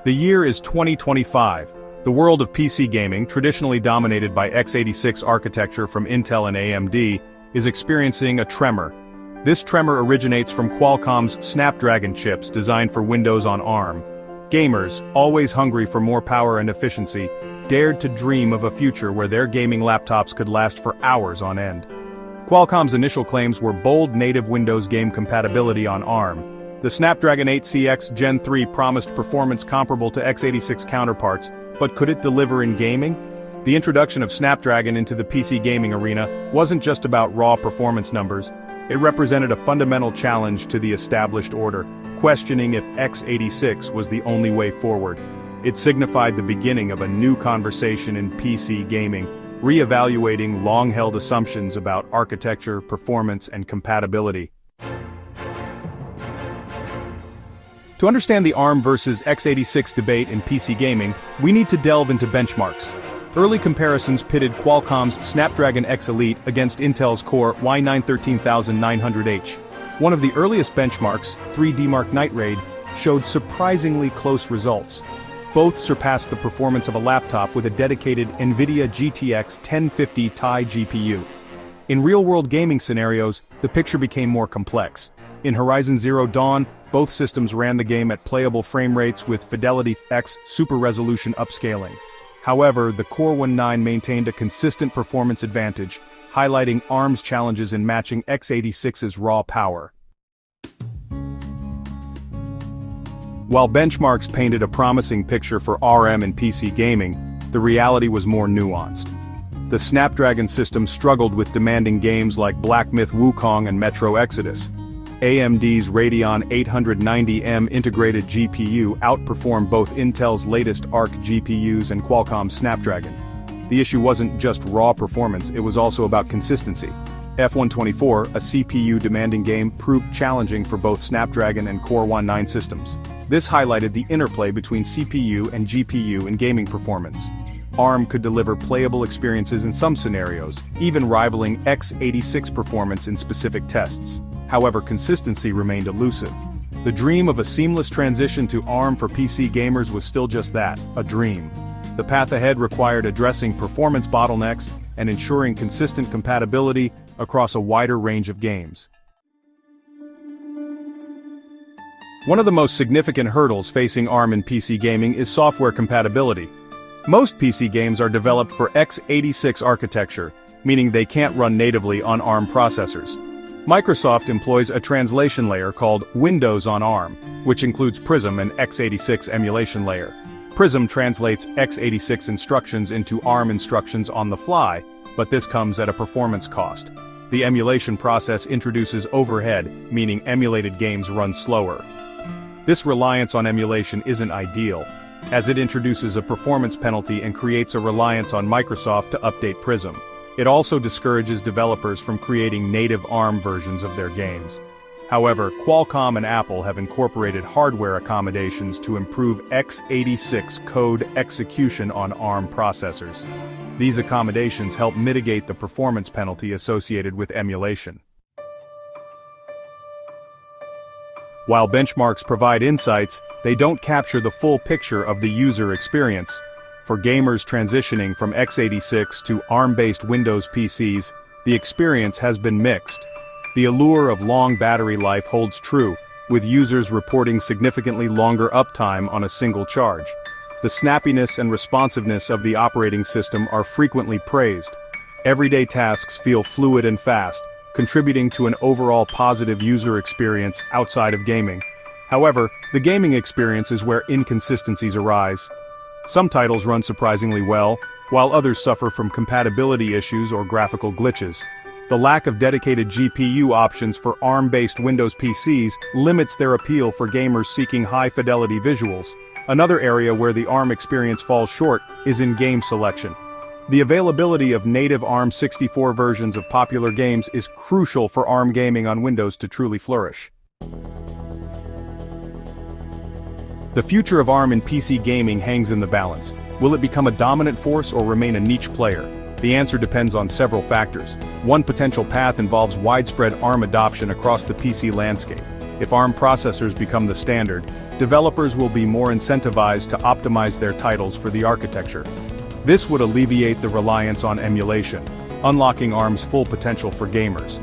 The year is 2025. The world of PC gaming, traditionally dominated by x86 architecture from Intel and AMD, is experiencing a tremor. This tremor originates from Qualcomm's Snapdragon chips designed for Windows on ARM. Gamers, always hungry for more power and efficiency, dared to dream of a future where their gaming laptops could last for hours on end. Qualcomm's initial claims were bold native Windows game compatibility on ARM. The Snapdragon 8CX Gen 3 promised performance comparable to x86 counterparts, but could it deliver in gaming? The introduction of Snapdragon into the PC gaming arena wasn't just about raw performance numbers, it represented a fundamental challenge to the established order, questioning if x86 was the only way forward. It signified the beginning of a new conversation in PC gaming, re-evaluating long-held assumptions about architecture, performance, and compatibility. To understand the ARM versus x86 debate in PC gaming, we need to delve into benchmarks. Early comparisons pitted Qualcomm's Snapdragon X Elite against Intel's Core i9-13900H. One of the earliest benchmarks, 3D Night Raid, showed surprisingly close results. Both surpassed the performance of a laptop with a dedicated NVIDIA GTX 1050 Ti GPU. In real-world gaming scenarios, the picture became more complex. In Horizon Zero Dawn, both systems ran the game at playable frame rates with Fidelity X super resolution upscaling. However, the Core i9 maintained a consistent performance advantage, highlighting ARM's challenges in matching x86's raw power. While benchmarks painted a promising picture for RM and PC gaming, the reality was more nuanced. The Snapdragon system struggled with demanding games like Black Myth Wukong and Metro Exodus. AMD's Radeon 890M integrated GPU outperformed both Intel's latest Arc GPUs and Qualcomm's Snapdragon. The issue wasn't just raw performance, it was also about consistency. F124, a CPU-demanding game, proved challenging for both Snapdragon and Core i9 systems. This highlighted the interplay between CPU and GPU in gaming performance. ARM could deliver playable experiences in some scenarios, even rivaling x86 performance in specific tests. However, consistency remained elusive. The dream of a seamless transition to ARM for PC gamers was still just that, a dream. The path ahead required addressing performance bottlenecks and ensuring consistent compatibility across a wider range of games. One of the most significant hurdles facing ARM in PC gaming is software compatibility. Most PC games are developed for x86 architecture, meaning they can't run natively on ARM processors. Microsoft employs a translation layer called Windows on ARM, which includes Prism, an x86 emulation layer. Prism translates x86 instructions into ARM instructions on the fly, but this comes at a performance cost. The emulation process introduces overhead, meaning emulated games run slower. This reliance on emulation isn't ideal, as it introduces a performance penalty and creates a reliance on Microsoft to update Prism. It also discourages developers from creating native ARM versions of their games. However, Qualcomm and Apple have incorporated hardware accommodations to improve x86 code execution on ARM processors. These accommodations help mitigate the performance penalty associated with emulation. While benchmarks provide insights, they don't capture the full picture of the user experience. For gamers transitioning from x86 to ARM-based Windows PCs, the experience has been mixed. The allure of long battery life holds true, with users reporting significantly longer uptime on a single charge. The snappiness and responsiveness of the operating system are frequently praised. Everyday tasks feel fluid and fast, contributing to an overall positive user experience outside of gaming. However, the gaming experience is where inconsistencies arise. Some titles run surprisingly well, while others suffer from compatibility issues or graphical glitches. The lack of dedicated GPU options for ARM-based Windows PCs limits their appeal for gamers seeking high-fidelity visuals. Another area where the ARM experience falls short is in game selection. The availability of native ARM64 versions of popular games is crucial for ARM gaming on Windows to truly flourish. The future of ARM in PC gaming hangs in the balance. Will it become a dominant force or remain a niche player? The answer depends on several factors. One potential path involves widespread ARM adoption across the PC landscape. If ARM processors become the standard, developers will be more incentivized to optimize their titles for the architecture. This would alleviate the reliance on emulation, unlocking ARM's full potential for gamers.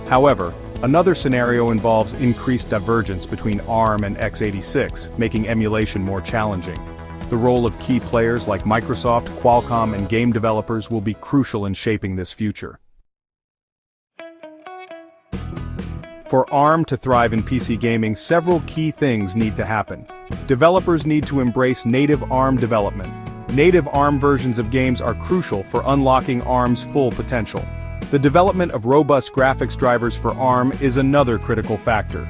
However, another scenario involves increased divergence between ARM and x86, making emulation more challenging. The role of key players like Microsoft, Qualcomm, and game developers will be crucial in shaping this future. For ARM to thrive in PC gaming, several key things need to happen. Developers need to embrace native ARM development. Native ARM versions of games are crucial for unlocking ARM's full potential. The development of robust graphics drivers for ARM is another critical factor.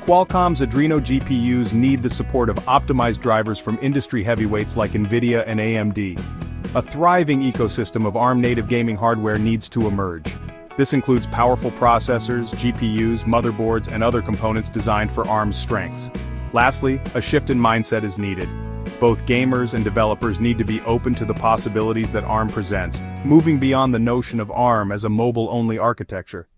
Qualcomm's Adreno GPUs need the support of optimized drivers from industry heavyweights like NVIDIA and AMD. A thriving ecosystem of ARM-native gaming hardware needs to emerge. This includes powerful processors, GPUs, motherboards, and other components designed for ARM's strengths. Lastly, a shift in mindset is needed. Both gamers and developers need to be open to the possibilities that ARM presents, moving beyond the notion of ARM as a mobile-only architecture.